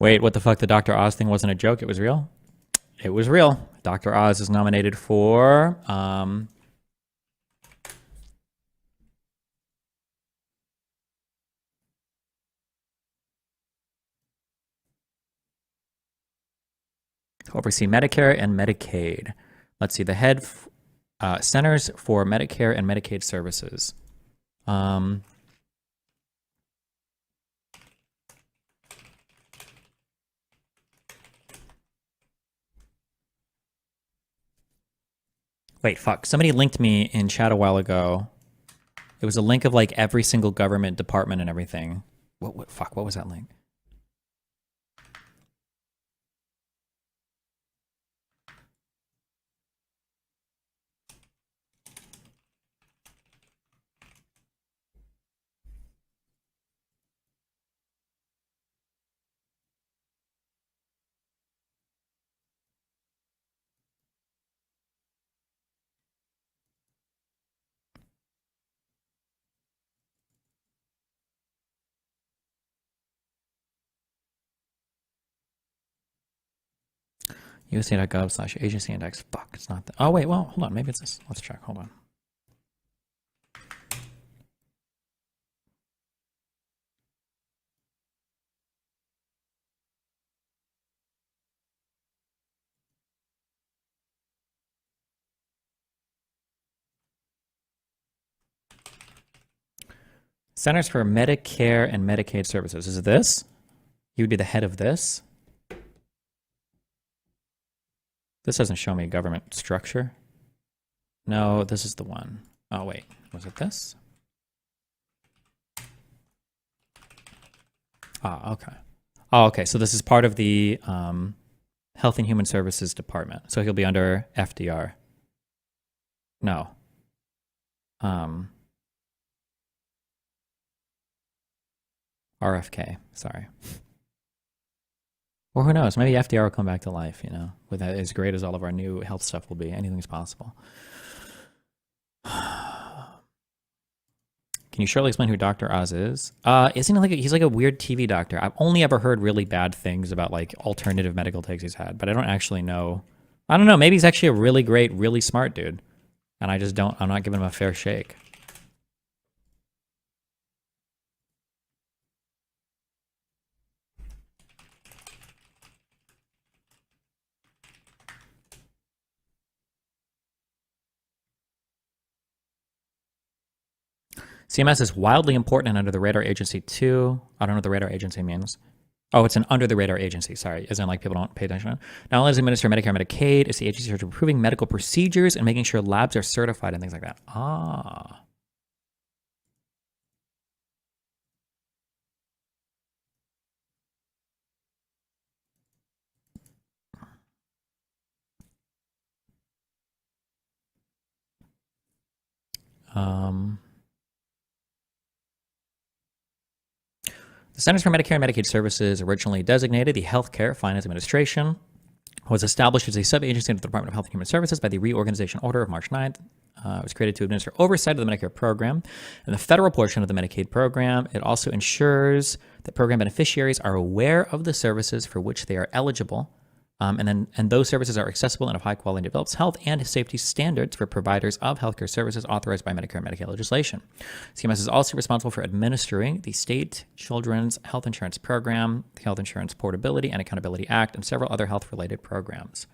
Wait, what the fuck? The Dr. Oz thing wasn't a joke. It was real? It was real. Dr. Oz is nominated for... to oversee Medicare and Medicaid. Let's see, the head Centers for Medicare and Medicaid Services. Wait, fuck. Somebody linked me in chat a while ago. It was a link of like every single government department and everything. Fuck, what was that link? USA.gov/agency index. Fuck, it's not that. Oh, wait, well, hold on. Maybe it's this. Let's check. Hold on. Centers for Medicare and Medicaid Services. Is it this? You would be the head of this? This doesn't show me government structure. No, this is the one. Oh, wait. Was it this? Ah, okay. Oh, okay. So this is part of the Health and Human Services Department. So he'll be under FDR. No. RFK, sorry. Or who knows, maybe FDR will come back to life, you know, with that, as great as all of our new health stuff will be. Anything's possible. Can you shortly explain who Dr. Oz is? Isn't he like he's like a weird TV doctor? I've only ever heard really bad things about like alternative medical takes he's had, but I don't actually know. I don't know, maybe he's actually a really great, really smart dude. And I'm not giving him a fair shake. CMS is wildly important and under the radar agency too. I don't know what the radar agency means. Oh, it's an under the radar agency. Sorry, isn't like people don't pay attention. Not only does it administer Medicare and Medicaid, it's the agency for improving medical procedures and making sure labs are certified and things like that. Ah. The Centers for Medicare and Medicaid Services, originally designated the Healthcare Finance Administration, was established as a sub-agency of the Department of Health and Human Services by the reorganization order of March 9th. It was created to administer oversight of the Medicare program and the federal portion of the Medicaid program. It also ensures that program beneficiaries are aware of the services for which they are eligible, and those services are accessible and of high quality and develops health and safety standards for providers of healthcare services authorized by Medicare and Medicaid legislation. CMS is also responsible for administering the State Children's Health Insurance Program, the Health Insurance Portability and Accountability Act, and several other health-related programs.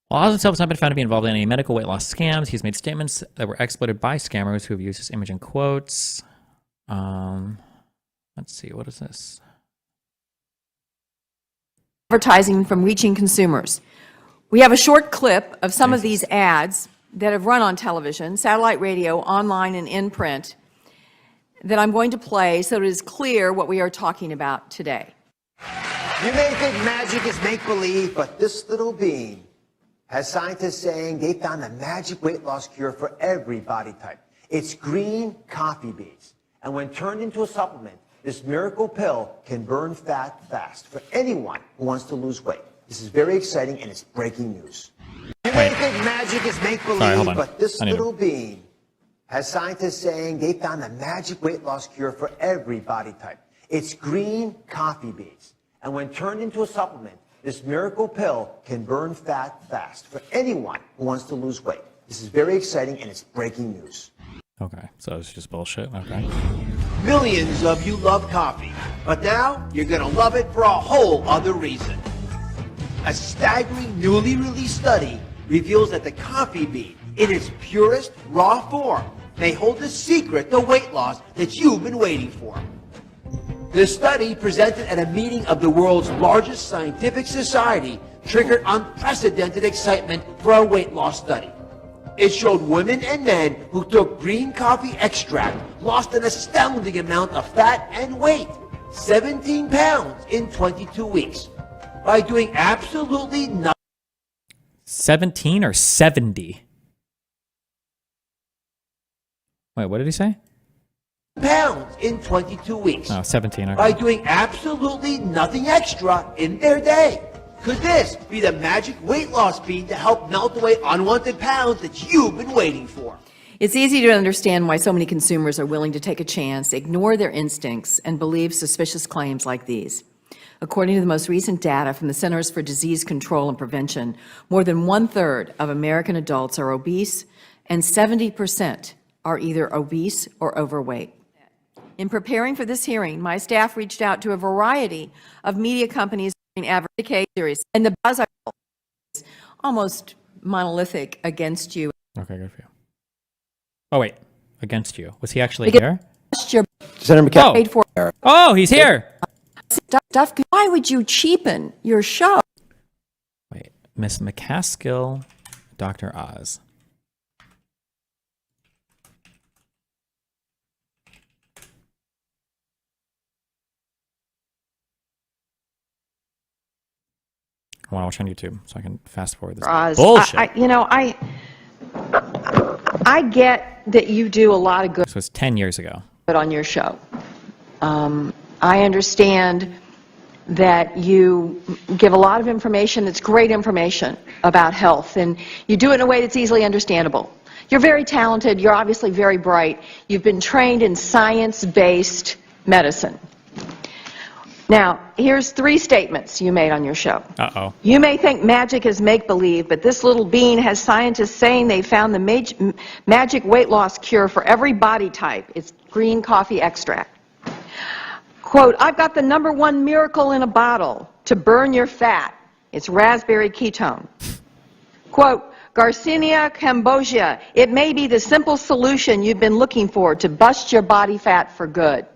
While Oz himself has not been found to be involved in any medical weight loss scams, he's made statements that were exploited by scammers who have used his image in quotes. Let's see, what is this? Advertising from reaching consumers. We have a short clip of some of these ads that have run on television, satellite radio, online, and in print. that I'm going to play so it is clear what we are talking about today. You may think magic is make-believe, but this little bean has scientists saying they found a magic weight loss cure for every body type. It's green coffee beans. And when turned into a supplement, this miracle pill can burn fat fast for anyone who wants to lose weight. This is very exciting, and it's breaking news. You may think magic is make-believe, but this little bean has scientists saying they found a magic weight loss cure for every body type. It's green coffee beans. And when turned into a supplement, this miracle pill can burn fat fast for anyone who wants to lose weight. This is very exciting, and it's breaking news. Okay, so it's just bullshit. Okay. Millions of you love coffee, but now you're going to love it for a whole other reason. A staggering newly released study reveals that the coffee bean, in its purest, raw form, may hold the secret to weight loss that you've been waiting for. The study, presented at a meeting of the world's largest scientific society, triggered unprecedented excitement for a weight loss study. It showed women and men who took green coffee extract lost an astounding amount of fat and weight, 17 pounds in 22 weeks, by doing absolutely nothing. 17 or 70? Wait, what did he say? Pounds in 22 weeks. Oh, 17. Okay. By doing absolutely nothing extra in their day. Could this be the magic weight loss bean to help melt away unwanted pounds that you've been waiting for? It's easy to understand why so many consumers are willing to take a chance, ignore their instincts, and believe suspicious claims like these. According to the most recent data from the Centers for Disease Control and Prevention, more than 1/3 of American adults are obese, and 70% are either obese or overweight. In preparing for this hearing, my staff reached out to a variety of media companies in Medicaid series, and the buzz is almost monolithic against you. Okay, good for you. Oh, wait. Against you. Was he actually Because here? Senator McCain paid for Oh, he's here. stuff. Why would you cheapen your show? Wait. Miss McCaskill, Dr. Oz. I want to watch on YouTube so I can fast forward this. Oz, Bullshit. I get that you do a lot of good This was 10 years ago. on your show. I understand that you give a lot of information that's great information about health, and you do it in a way that's easily understandable. You're very talented. You're obviously very bright. You've been trained in science-based medicine. Now, here's 3 statements you made on your show. Uh-oh. You may think magic is make-believe, but this little bean has scientists saying they found the magic weight loss cure for every body type. It's green coffee extract. Quote, I've got the #1 miracle in a bottle to burn your fat. It's raspberry ketone. Quote, Garcinia cambogia. It may be the simple solution you've been looking for to bust your body fat for good.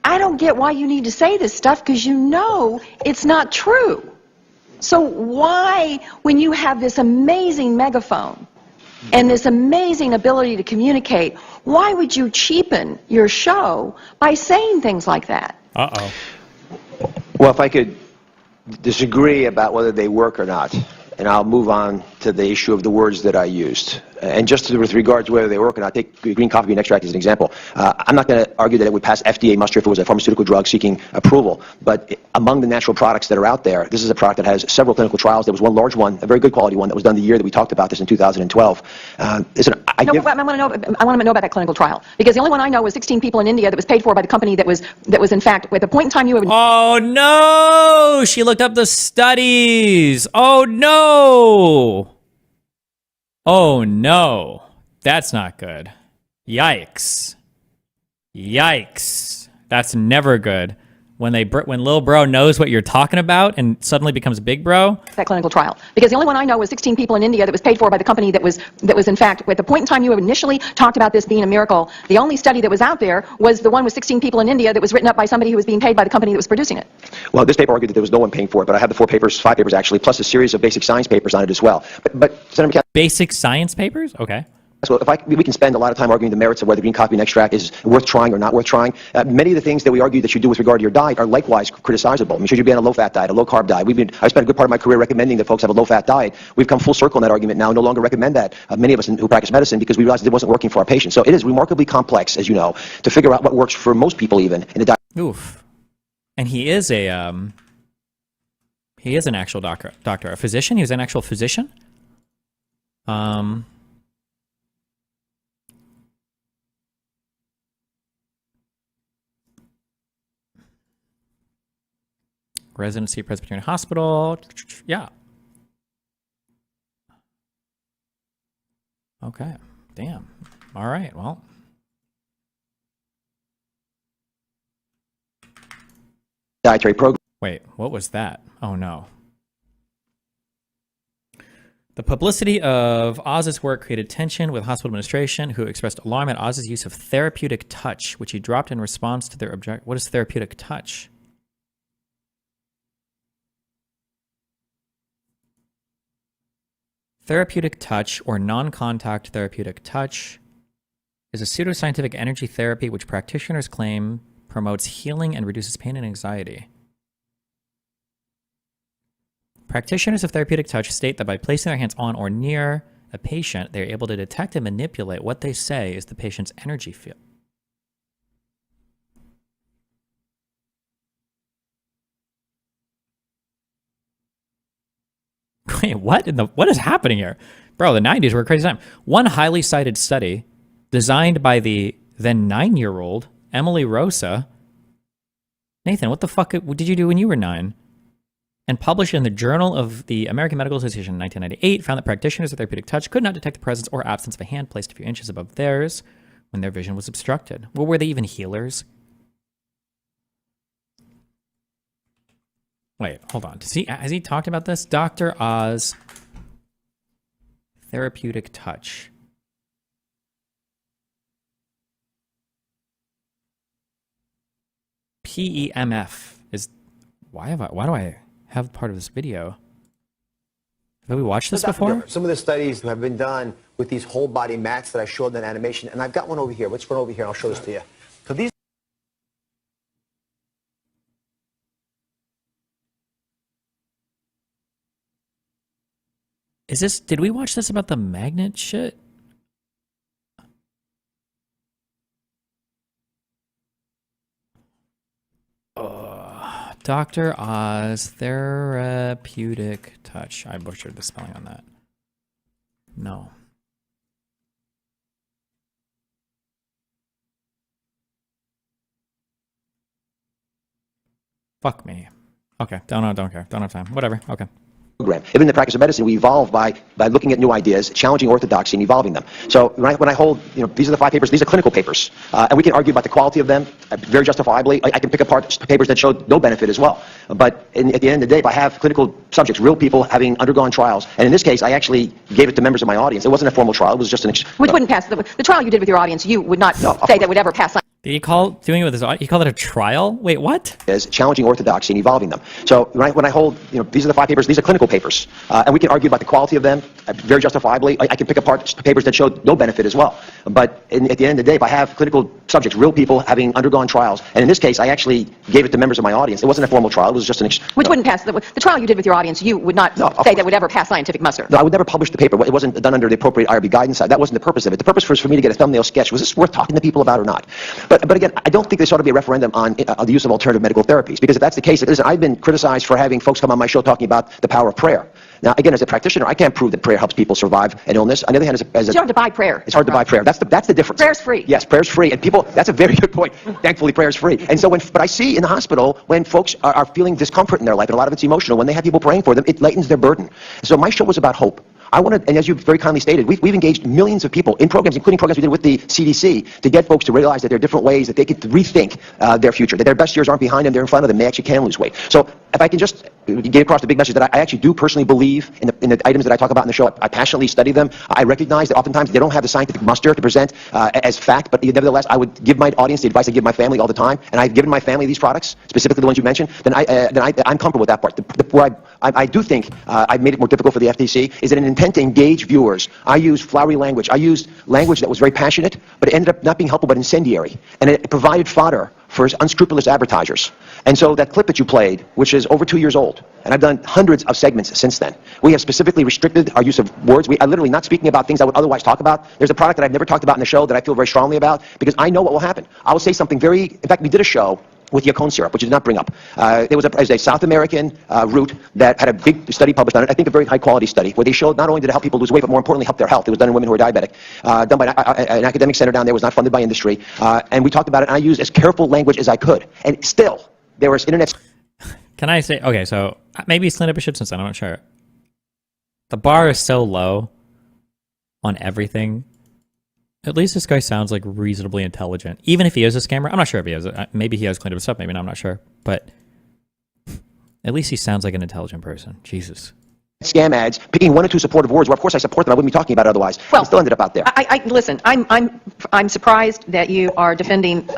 I don't get why you need to say this stuff, because you know it's not true. So why, when you have this amazing megaphone and this amazing ability to communicate, why would you cheapen your show by saying things like that? Uh-oh. Well, if I could disagree about whether they work or not, and I'll move on to the issue of the words that I used. And just with regard to whether they work or not, take green coffee bean extract as an example. I'm not going to argue that it would pass FDA muster if it was a pharmaceutical drug seeking approval, but among the natural products that are out there, this is a product that has several clinical trials. There was one large one, a very good quality one, that was done the year that we talked about this in 2012. I want to know about that clinical trial, because the only one I know was 16 people in India that was paid for by the company that was in fact, at the point in time you were... Oh, no! She looked up the studies! Oh, no! Oh, no. That's not good. Yikes. Yikes. That's never good. When Lil Bro knows what you're talking about and suddenly becomes Big Bro. That clinical trial, because the only one I know was 16 people in India that was paid for by the company that was in fact, at the point in time you initially talked about this being a miracle, the only study that was out there was the one with 16 people in India that was written up by somebody who was being paid by the company that was producing it. Well, this paper argued that there was no one paying for it, but I have the 5 papers actually, plus a series of basic science papers on it as well. But Senator McCaskill, Basic science papers? Okay. So we can spend a lot of time arguing the merits of whether green coffee and extract is worth trying or not worth trying. Many of the things that we argue that you do with regard to your diet are likewise criticizable. I mean, should you be on a low-fat diet, a low-carb diet? I spent a good part of my career recommending that folks have a low-fat diet. We've come full circle in that argument now, no longer recommend that, many of us who practice medicine, because we realized it wasn't working for our patients. So it is remarkably complex, as you know, to figure out what works for most people even in a diet. Oof. And he is an actual doctor, a physician. He was an actual physician. Residency at Presbyterian Hospital. Yeah. Okay. Damn. All right. Well. Dietary program. Wait, what was that? Oh no. The publicity of Oz's work created tension with hospital administration, who expressed alarm at Oz's use of therapeutic touch, which he dropped in response to their object. What is therapeutic touch? Therapeutic touch, or non-contact therapeutic touch, is a pseudoscientific energy therapy which practitioners claim promotes healing and reduces pain and anxiety. Practitioners of therapeutic touch state that by placing their hands on or near a patient, they are able to detect and manipulate what they say is the patient's energy field. Wait, what is happening here? Bro, the 90s were a crazy time. One highly cited study designed by the then 9-year-old Emily Rosa. Nathan, what the fuck did you do when you were 9? And published in the Journal of the American Medical Association in 1998, found that practitioners of therapeutic touch could not detect the presence or absence of a hand placed a few inches above theirs when their vision was obstructed. Well, were they even healers? Wait, hold on. Has he talked about this? Dr. Oz, therapeutic touch. PEMF is... Why do I have part of this video? Have we watched this before? Some of the studies have been done with these whole body mats that I showed in that animation, and I've got one over here. Let's run over here. I'll show this to you. So these. Did we watch this about the magnet shit? Dr. Oz, therapeutic touch. I butchered the spelling on that. No. Fuck me. Okay, don't care. Don't have time. Whatever. Okay. Program. Even in the practice of medicine, we evolve by looking at new ideas, challenging orthodoxy, and evolving them. So when I hold, these are the 5 papers. These are clinical papers, and we can argue about the quality of them very justifiably. I can pick apart papers that show no benefit as well. But at the end of the day, if I have clinical subjects, real people having undergone trials, and in this case, I actually gave it to members of my audience. It wasn't a formal trial. It was just an. Which wouldn't pass. The trial you did with your audience, you would not say that would ever pass. Did he call doing it with his audience? He called it a trial? Wait, what? Is challenging orthodoxy and evolving them. So when I hold, these are the 5 papers. These are clinical papers, and we can argue about the quality of them very justifiably. I can pick apart papers that show no benefit as well. But at the end of the day, if I have clinical subjects, real people having undergone trials, and in this case, I actually gave it to members of my audience. It wasn't a formal trial. It was just an. Which wouldn't pass. The trial you did with your audience, you would not say that would ever pass scientific muster. No, I would never publish the paper. It wasn't done under the appropriate IRB guidance. That wasn't the purpose of it. The purpose was for me to get a thumbnail sketch. Was this worth talking to people about or not? But again, I don't think there ought to be a referendum on the use of alternative medical therapies, because if that's the case, listen, I've been criticized for having folks come on my show talking about the power of prayer. Now, again, as a practitioner, I can't prove that prayer helps people survive an illness. On the other hand, it's hard to buy prayer. It's hard to buy prayer. That's the difference. Prayer's free. Yes, prayer's free, and people. That's a very good point. Thankfully, prayer's free. And so, but I see in the hospital when folks are feeling discomfort in their life, and a lot of it's emotional. When they have people praying for them, it lightens their burden. So my show was about hope. I wanted, and as you very kindly stated, we've engaged millions of people in programs, including programs we did with the CDC, to get folks to realize that there are different ways that they can rethink their future, that their best years aren't behind them, they're in front of them, they actually can lose weight. So if I can just get across the big message that I actually do personally believe in the items that I talk about in the show. I passionately study them. I recognize that oftentimes they don't have the scientific muster to present as fact, but nevertheless, I would give my audience the advice I give my family all the time, and I've given my family these products, specifically the ones you mentioned, I'm comfortable with that part. Where I do think I've made it more difficult for the FTC is that in an intent to engage viewers, I used flowery language. I used language that was very passionate, but it ended up not being helpful but incendiary, and it provided fodder for unscrupulous advertisers. And so that clip that you played, which is over 2 years old, and I've done hundreds of segments since then, we have specifically restricted our use of words. We are literally not speaking about things I would otherwise talk about. There's a product that I've never talked about in the show that I feel very strongly about because I know what will happen. I will say something in fact, we did a show with Yacon syrup, which did not bring up. There was a South American root that had a big study published on it, I think a very high-quality study, where they showed not only did it help people lose weight, but more importantly, help their health. It was done in women who were diabetic, done by an academic center down there, was not funded by industry, and we talked about it, and I used as careful language as I could. And still, there was internet... Can I say, okay, so maybe Slend up a ship since then, I'm not sure. The bar is so low on everything. At least this guy sounds like reasonably intelligent. Even if he is a scammer, I'm not sure if he is. Maybe he has cleaned up stuff, maybe not, I'm not sure. But at least he sounds like an intelligent person. Jesus. Scam ads, picking one or two supportive words, where of course I support them, I wouldn't be talking about it otherwise. Well, it still ended up out there. Listen, I'm surprised that you are defending,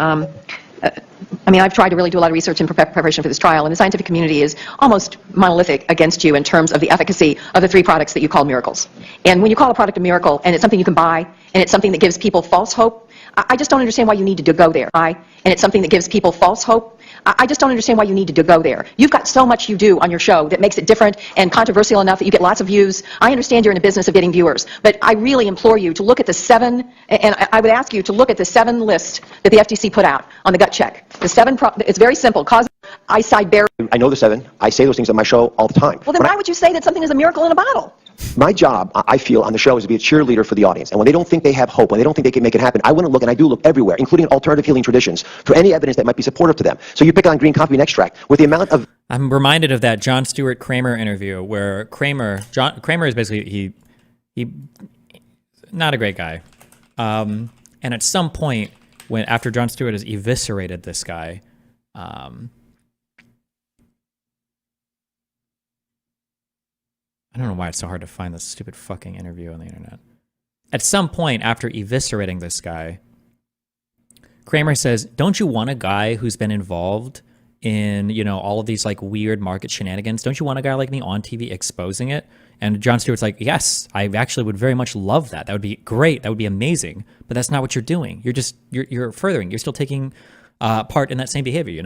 I've tried to really do a lot of research in preparation for this trial, and the scientific community is almost monolithic against you in terms of the efficacy of the three products that you call miracles. And when you call a product a miracle, and it's something you can buy, and it's something that gives people false hope, I just don't understand why you need to go there. And it's something that gives people false hope. I just don't understand why you need to go there. You've got so much you do on your show that makes it different and controversial enough that you get lots of views. I understand you're in the business of getting viewers, but I really implore you to look at the seven, and I would ask you to look at the 7 list that the FTC put out on the gut check. The 7, it's very simple. Cause eyesight barrier. I know the 7. I say those things on my show all the time. Well, then why would you say that something is a miracle in a bottle? My job, I feel, on the show is to be a cheerleader for the audience. And when they don't think they have hope, when they don't think they can make it happen, I want to look, and I do look everywhere, including alternative healing traditions, for any evidence that might be supportive to them. So you pick on green coffee and extract. With the amount of... I'm reminded of that Jon Stewart Kramer interview where Kramer is basically, he not a great guy. And at some point, after Jon Stewart has eviscerated this guy, I don't know why it's so hard to find this stupid fucking interview on the internet. At some point after eviscerating this guy, Kramer says, don't you want a guy who's been involved in, all of these like weird market shenanigans? Don't you want a guy like me on TV exposing it? And Jon Stewart's like, yes, I actually would very much love that. That would be great. That would be amazing. But that's not what you're doing. You're furthering. You're still taking part in that same behavior,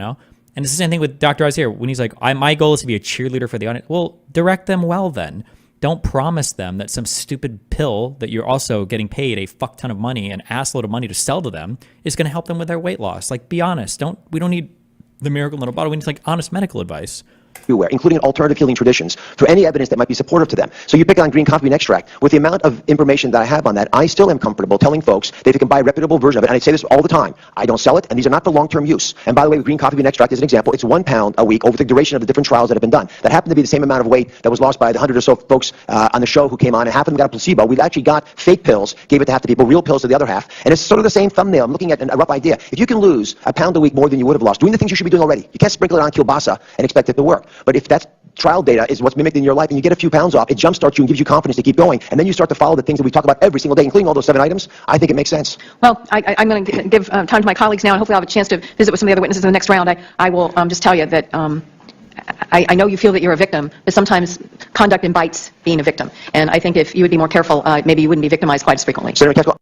And it's the same thing with Dr. Oz here. When he's like, my goal is to be a cheerleader for the audience. Well, direct them well then. Don't promise them that some stupid pill that you're also getting paid a fuck ton of money, an assload of money to sell to them, is going to help them with their weight loss. Like, be honest. We don't need the miracle in a bottle. We need honest medical advice. Everywhere, including alternative healing traditions, for any evidence that might be supportive to them. So you pick on green coffee and extract. With the amount of information that I have on that, I still am comfortable telling folks that they can buy a reputable version of it. And I say this all the time. I don't sell it, and these are not for long-term use. And by the way, with green coffee and extract, as an example, it's 1 pound a week over the duration of the different trials that have been done. That happened to be the same amount of weight that was lost by the 100 or so folks on the show who came on, and half of them got a placebo. We actually got fake pills, gave it to half the people, real pills to the other half. And it's sort of the same thumbnail. I'm looking at a rough idea. If you can lose 1 pound a week more than you would have lost, doing the things you should be doing already, you can't sprinkle it on kielbasa and expect it to work. But if that's trial data is what's mimicked in your life and you get a few pounds off, it jumpstarts you and gives you confidence to keep going. And then you start to follow the things that we talk about every single day, including all those 7 items. I think it makes sense. Well, I'm going to give time to my colleagues now, and hopefully I'll have a chance to visit with some of the other witnesses in the next round. I will just tell you that I know you feel that you're a victim, but sometimes conduct invites being a victim. And I think if you would be more careful, maybe you wouldn't be victimized quite as frequently.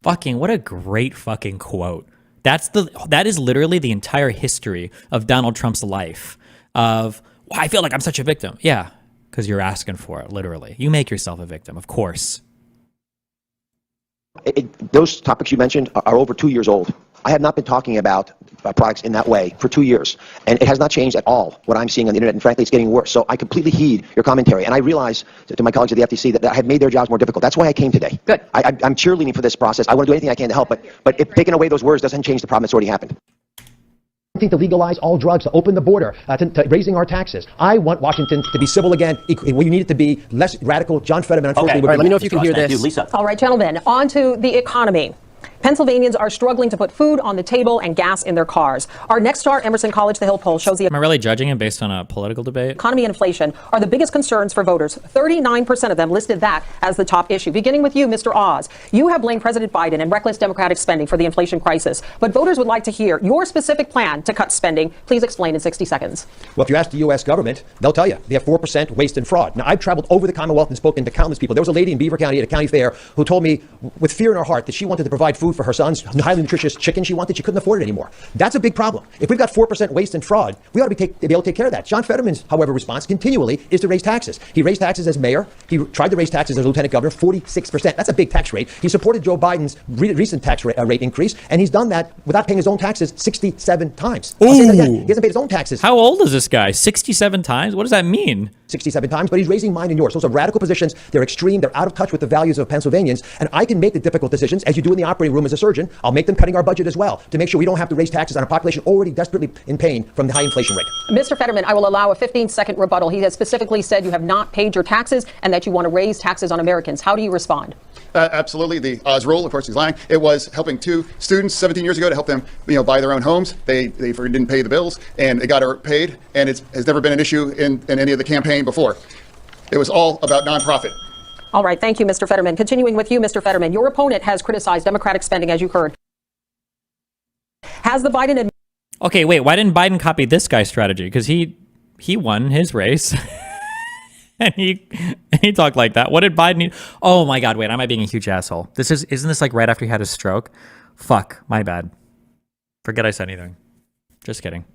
Fucking, what a great fucking quote. That is literally the entire history of Donald Trump's life of, I feel like I'm such a victim. Yeah, because you're asking for it, literally. You make yourself a victim, of course. Those topics you mentioned are over 2 years old. I have not been talking about products in that way for 2 years. And it has not changed at all what I'm seeing on the internet. And frankly, it's getting worse. So I completely heed your commentary. And I realize to my colleagues at the FTC that I have made their jobs more difficult. That's why I came today. Good. I'm cheerleading for this process. I want to do anything I can to help. But if taking away those words doesn't change the problem that's already happened. To legalize all drugs, to open the border, to raising our taxes. I want Washington to be civil again. We need it to be less radical. John Fetterman, unfortunately, okay. All right, let me know if you can hear this. Lisa. All right, gentlemen, on to the economy. Pennsylvanians are struggling to put food on the table and gas in their cars. Our Next Star Emerson College The Hill poll shows the Am I really judging him based on a political debate? economy and inflation are the biggest concerns for voters. 39% of them listed that as the top issue. Beginning with you, Mr. Oz. You have blamed President Biden and reckless Democratic spending for the inflation crisis, but voters would like to hear your specific plan to cut spending. Please explain in 60 seconds. Well, if you ask the U.S. government, they'll tell you they have 4% waste and fraud. Now, I've traveled over the Commonwealth and spoken to countless people. There was a lady in Beaver County at a county fair who told me with fear in her heart that she wanted to provide food for her son's highly nutritious chicken she wanted. She couldn't afford it anymore. That's a big problem. If we've got 4% waste and fraud, we ought to be able to take care of that. John Fetterman's, however, response continually is to raise taxes. He raised taxes as mayor. He tried to raise taxes as lieutenant governor, 46%. That's a big tax rate. He supported Joe Biden's recent tax rate increase, and he's done that without paying his own taxes 67 times. I'll say that again. He hasn't paid his own taxes. How old is this guy? 67 times? What does that mean? 67 times, but he's raising mine and yours. Those are radical positions. They're extreme. They're out of touch with the values of Pennsylvanians. And I can make the difficult decisions, as you do in the operating room as a surgeon. I'll make them cutting our budget as well to make sure we don't have to raise taxes on a population already desperately in pain from the high inflation rate. Mr. Fetterman, I will allow a 15-second rebuttal. He has specifically said you have not paid your taxes and that you want to raise taxes on Americans. How do you respond? Absolutely. The Oz rule, of course, he's lying. It was helping two students 17 years ago to help them, buy their own homes. They didn't pay the bills, and it got paid, and it has never been an issue in any of the campaign before. It was all about nonprofit. All right. Thank you, Mr. Fetterman. Continuing with you, Mr. Fetterman, your opponent has criticized Democratic spending, as you heard. Has the Biden Okay, wait, why didn't Biden copy this guy's strategy? Because he won his race. And he talked like that. What did Biden need? Oh my God, wait, am I being a huge asshole? Isn't this like right after he had his stroke? Fuck, my bad. Forget I said anything. Just kidding.